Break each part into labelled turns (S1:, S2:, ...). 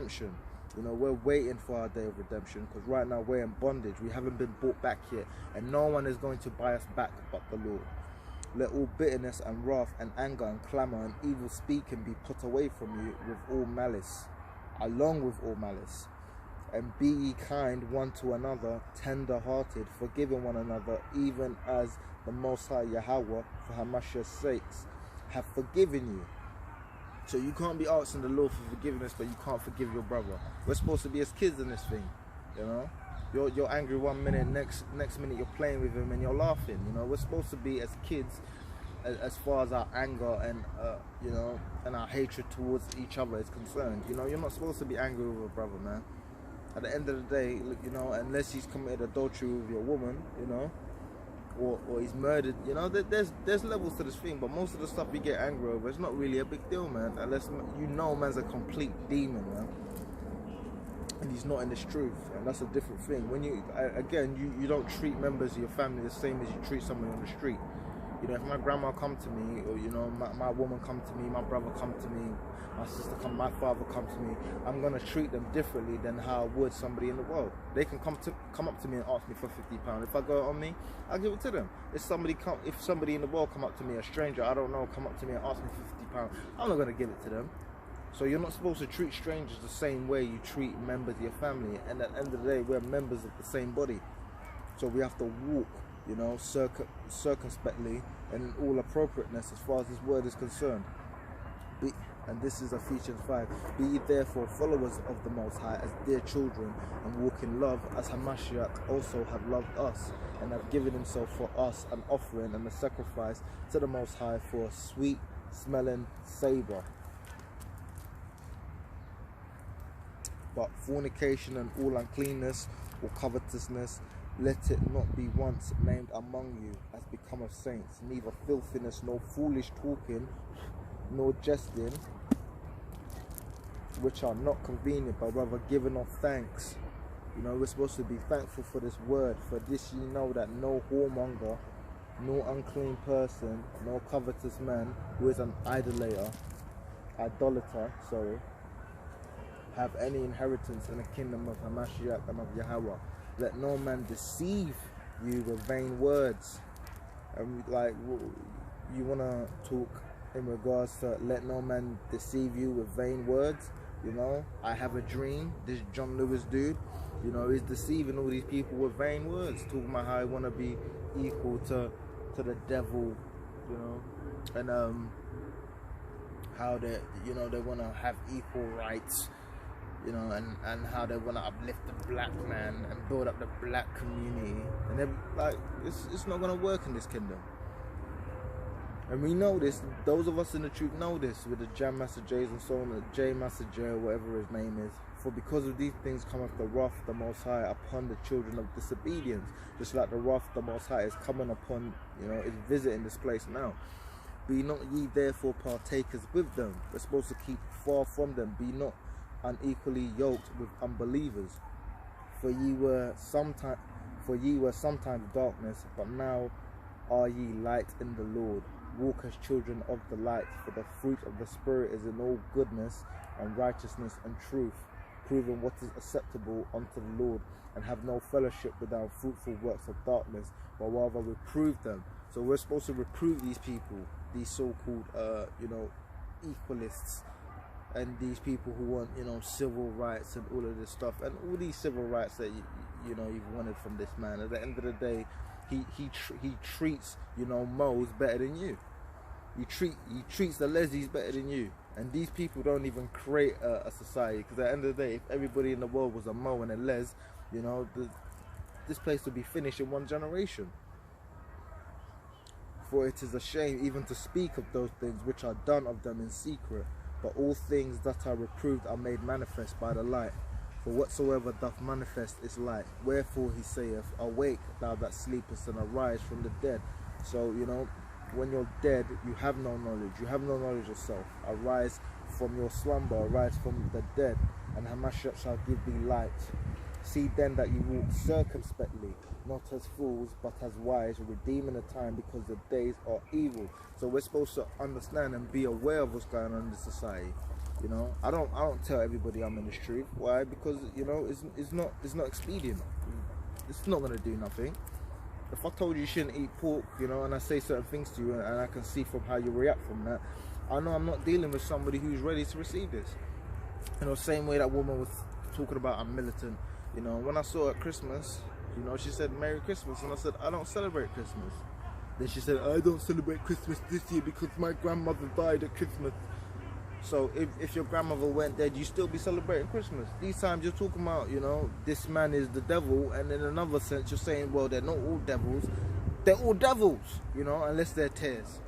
S1: redemption. You know, we're waiting for our day of redemption, because right now we're in bondage. We haven't been brought back yet, and no one is going to buy us back but the Lord. Let all bitterness and wrath and anger and clamour and evil speaking be put away from you with all malice, along with all malice. And be ye kind one to another, tender-hearted, forgiving one another, even as the Most High Yahweh, for Hamashiach's sakes, have forgiven you. So you can't be asking the Lord for forgiveness, but you can't forgive your brother. We're supposed to be as kids in this thing, you know. You're angry one minute, next minute you're playing with him and you're laughing. You know, we're supposed to be as kids, as far as our anger and you know, and our hatred towards each other is concerned. You know, you're not supposed to be angry with a brother, man. At the end of the day, you know, unless he's committed adultery with your woman, you know, or he's murdered, you know, there's levels to this thing. But most of the stuff we get angry over, it's not really a big deal, man, unless you know man's a complete demon, man, and he's not in this truth. And that's a different thing. When you you don't treat members of your family the same as you treat someone on the street. You know, if my grandma come to me, or you know, my woman come to me, my brother come to me, my sister come, my father come to me, I'm gonna treat them differently than how I would somebody in the world. They can come up to me and ask me for £50. If I go on me, I'll give it to them. If somebody in the world come up to me, a stranger I don't know, come up to me and ask me for £50, I'm not gonna give it to them. So you're not supposed to treat strangers the same way you treat members of your family. And at the end of the day, we're members of the same body. So we have to walk, you know, circumspectly and in all appropriateness as far as this word is concerned. And this is Ephesians 5. Be ye therefore followers of the Most High as dear children, and walk in love as Hamashiach also have loved us, and have given himself for us an offering and a sacrifice to the Most High for a sweet smelling savour. But fornication and all uncleanness or covetousness, let it not be once named among you as becometh saints, neither filthiness, nor foolish talking, nor jesting, which are not convenient, but rather giving of thanks. You know, we're supposed to be thankful for this word. For this ye know that no whoremonger, no unclean person, no covetous man, who is an idolater, have any inheritance in the kingdom of Hamashiach and of Yahweh. Let no man deceive you with vain words. And like, you want to talk in regards to let no man deceive you with vain words. You know, I have a dream. This John Lewis dude, you know, is deceiving all these people with vain words, talking about how I want to be equal to the devil, you know, and how they, you know, they want to have equal rights, you know, and how they want to uplift the black man and build up the black community, and they're like, it's not going to work in this kingdom. And we know this, those of us in the truth know this, with the Jam Master J's and so on, the J Master J, or whatever his name is. For because of these things cometh the wrath of the Most High upon the children of disobedience. Just like the wrath of the Most High is coming upon, you know, is visiting this place now. Be not ye therefore partakers with them. We're supposed to keep far from them. Be not unequally yoked with unbelievers. For ye were sometimes darkness, but now are ye light in the Lord. Walk as children of the light, for the fruit of the Spirit is in all goodness and righteousness and truth, proving what is acceptable unto the Lord, and have no fellowship with our fruitful works of darkness, but rather reprove them. So we're supposed to reprove these people, these so-called, you know, equalists, and these people who want, you know, civil rights and all of this stuff, and all these civil rights that you know you've wanted from this man. At the end of the day, he treats, you know, Mo's better than you. He treats the lesbians better than you. And these people don't even create a society, because at the end of the day, if everybody in the world was a Mo and a Les, you know, this place would be finished in one generation. For it is a shame even to speak of those things which are done of them in secret, but all things that are reproved are made manifest by the light. For whatsoever doth manifest is light. Wherefore he saith, awake thou that sleepest, and arise from the dead. So, you know, when you're dead, you have no knowledge. You have no knowledge of self. Arise from your slumber, arise from the dead, and Hamashiach shall give thee light. See then that you walk circumspectly, not as fools, but as wise, redeeming the time, because the days are evil. So we're supposed to understand and be aware of what's going on in the society. You know, I don't tell everybody I'm in the truth. Why? Because, you know, it's not expedient. It's not gonna do nothing. If I told you you shouldn't eat pork, you know, and I say certain things to you, and I can see from how you react from that, I know I'm not dealing with somebody who's ready to receive this. You know, same way that woman was talking about I'm militant. You know, when I saw her at Christmas, you know, she said Merry Christmas, and I said I don't celebrate Christmas. Then she said I don't celebrate Christmas this year because my grandmother died at Christmas. So if your grandmother went dead, you still be celebrating Christmas. These times you're talking about, you know, this man is the devil, and in another sense you're saying, well, they're not all devils. They're all devils, you know, unless they're tares,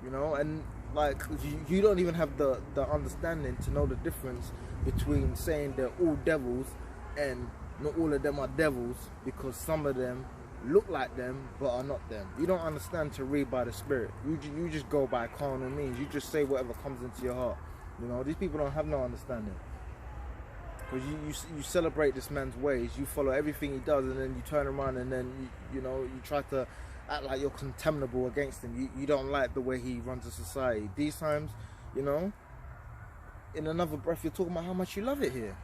S1: you know. And like you don't even have the understanding to know the difference between saying they're all devils and not all of them are devils, because some of them look like them but are not them. You don't understand to read by the Spirit. You just go by carnal means. You just say whatever comes into your heart. You know, these people don't have no understanding, because you celebrate this man's ways, you follow everything he does, and then you turn around and then you know, you try to act like you're contemptible against him. You don't like the way he runs a society. These times, you know, in another breath you're talking about how much you love it here,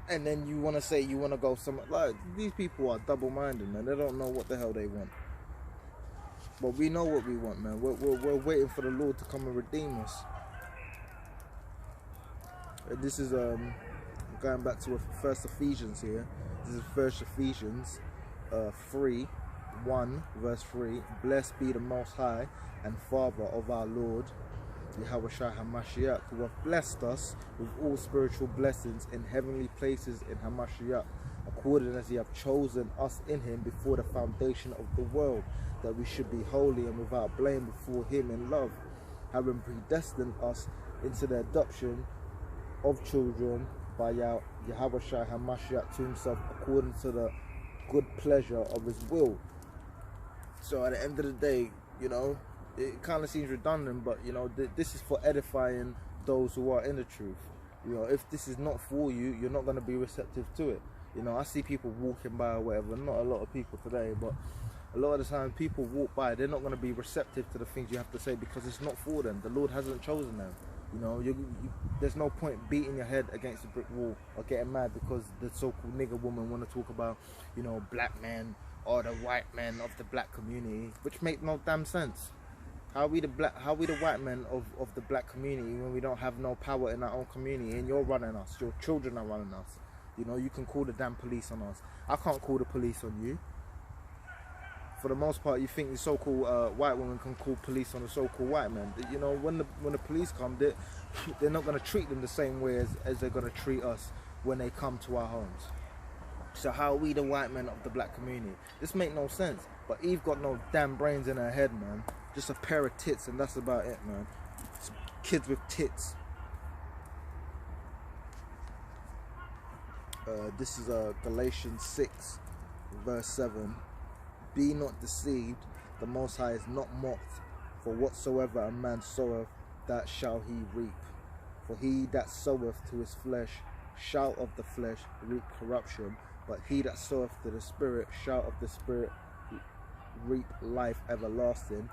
S1: and then you want to say you want to go somewhere. Like, these people are double-minded, man. They don't know what the hell they want, but we know what we want, man. We're waiting for the Lord to come and redeem us. This is going back to First Ephesians here. This is First Ephesians 3:1 verse 3. Blessed be the Most High and Father of our Lord Yahushua HaMashiach, who hath blessed us with all spiritual blessings in heavenly places in HaMashiach, according as he hath chosen us in him before the foundation of the world, that we should be holy and without blame before him in love, having predestined us into the adoption of children by Yahushua HaMashiach to himself, according to the good pleasure of his will. So at the end of the day, you know, it kind of seems redundant, but you know, this is for edifying those who are in the truth. You know, if this is not for you, you're not going to be receptive to it. You know, I see people walking by or whatever, not a lot of people today, but a lot of the time people walk by, they're not going to be receptive to the things you have to say, because it's not for them. The Lord hasn't chosen them. You know, there's no point beating your head against a brick wall or getting mad because the so-called nigger woman want to talk about, you know, black men or the white men of the black community, which make no damn sense. How are we the white men of the black community when we don't have no power in our own community, and you're running us, your children are running us? You know, you can call the damn police on us. I can't call the police on you. For the most part, you think the so-called white woman can call police on the so-called white man. You know, when the police come, they're not going to treat them the same way as they're going to treat us when they come to our homes. So how are we the white men of the black community? This make no sense. But Eve got no damn brains in her head, man. Just a pair of tits, and that's about it, man. Some kids with tits. This is Galatians 6 verse 7. Be not deceived, the Most High is not mocked, for whatsoever a man soweth, that shall he reap. For he that soweth to his flesh shall of the flesh reap corruption, but he that soweth to the Spirit shall of the Spirit reap life everlasting.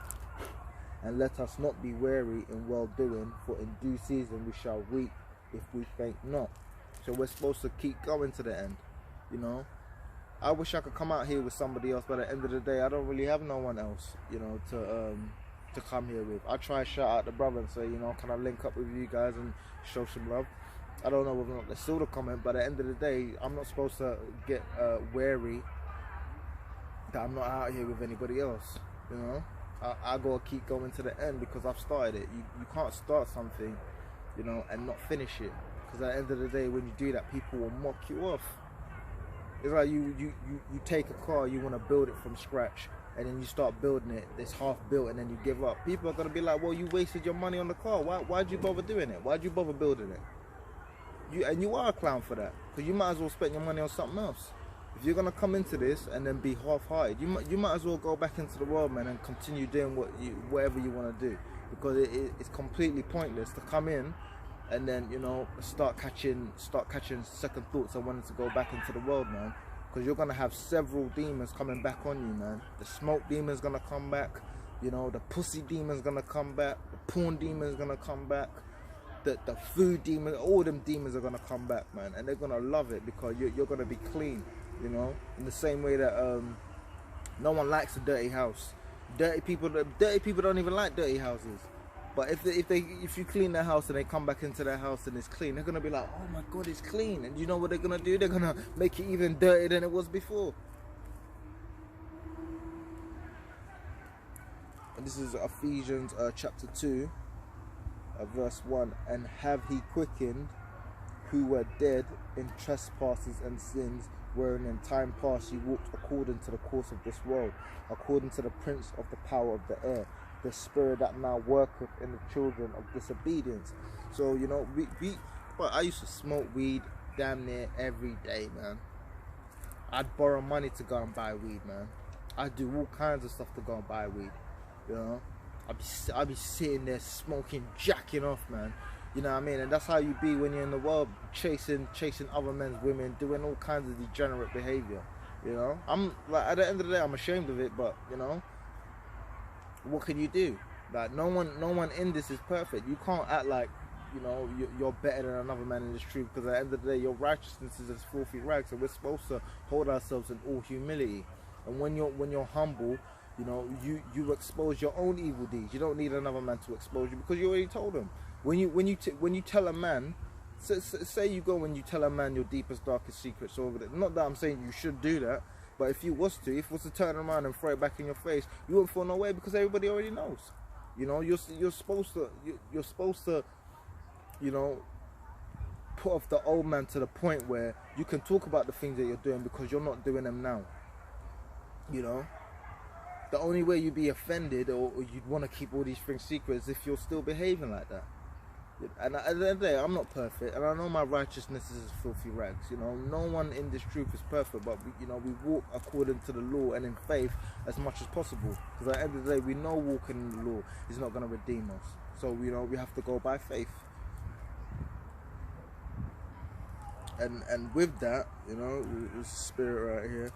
S1: And let us not be weary in well doing, for in due season we shall reap if we faint not. So we're supposed to keep going to the end, you know. I wish I could come out here with somebody else, but at the end of the day, I don't really have no one else, you know, to come here with. I try to shout out the brother and say, you know, can I link up with you guys and show some love? I don't know whether or not they saw the comment, but at the end of the day, I'm not supposed to get wary that I'm not out here with anybody else, you know. I gotta keep going to the end because I've started it. You can't start something, you know, and not finish it, because at the end of the day, when you do that, people will mock you off. It's like you take a car, you want to build it from scratch, and then you start building it, it's half built, and then you give up. People are going to be like, well, you wasted your money on the car. Why'd you bother doing it? Why'd you bother building it? And you are a clown for that, because you might as well spend your money on something else. If you're going to come into this and then be half-hearted, you might as well go back into the world, man, and continue doing whatever you want to do, because it's completely pointless to come in and then, you know, start catching second thoughts and wanting to go back into the world, man, because you're gonna have several demons coming back on you, man. The smoke demon's gonna come back, you know, the pussy demon's gonna come back, the porn demon's gonna come back, the food demon, all them demons are gonna come back, man, and they're gonna love it because you're gonna be clean, you know. In the same way that no one likes a dirty house. Dirty people don't even like dirty houses. But if you clean their house and they come back into their house and it's clean, they're gonna be like, oh my God, it's clean. And you know what they're gonna do? They're gonna make it even dirtier than it was before. And this is Ephesians chapter 2, verse 1. And have he quickened who were dead in trespasses and sins, wherein in time past you walked according to the course of this world, according to the prince of the power of the air, the spirit that now worketh in the children of disobedience. So, you know, well, I used to smoke weed damn near every day, man. I'd borrow money to go and buy weed, man. I'd do all kinds of stuff to go and buy weed, you know. I'd be sitting there smoking, jacking off, man. You know what I mean? And that's how you be when you're in the world, chasing other men's women, doing all kinds of degenerate behavior. You know, I'm like, at the end of the day, I'm ashamed of it, but you know, what can you do? Like, no one in this is perfect. You can't act like, you know, you're better than another man in this truth, because at the end of the day, your righteousness is as filthy rags. So we're supposed to hold ourselves in all humility. And when you're humble, you know, you expose your own evil deeds. You don't need another man to expose you, because you already told him. When you tell a man, say you go and you tell a man your deepest, darkest secrets over there. Not that I'm saying you should do that, but if you was to turn around and throw it back in your face, you wouldn't feel no way, because everybody already knows. You know, you're supposed to, you know, put off the old man to the point where you can talk about the things that you're doing because you're not doing them now. You know, the only way you'd be offended or you'd want to keep all these things secret is if you're still behaving like that. And at the end of the day, I'm not perfect, and I know my righteousness is as filthy rags. You know, no one in this truth is perfect, but we walk according to the law and in faith as much as possible. Because at the end of the day, we know walking in the law is not going to redeem us. So, you know, we have to go by faith. And with that, you know, there's a spirit right here.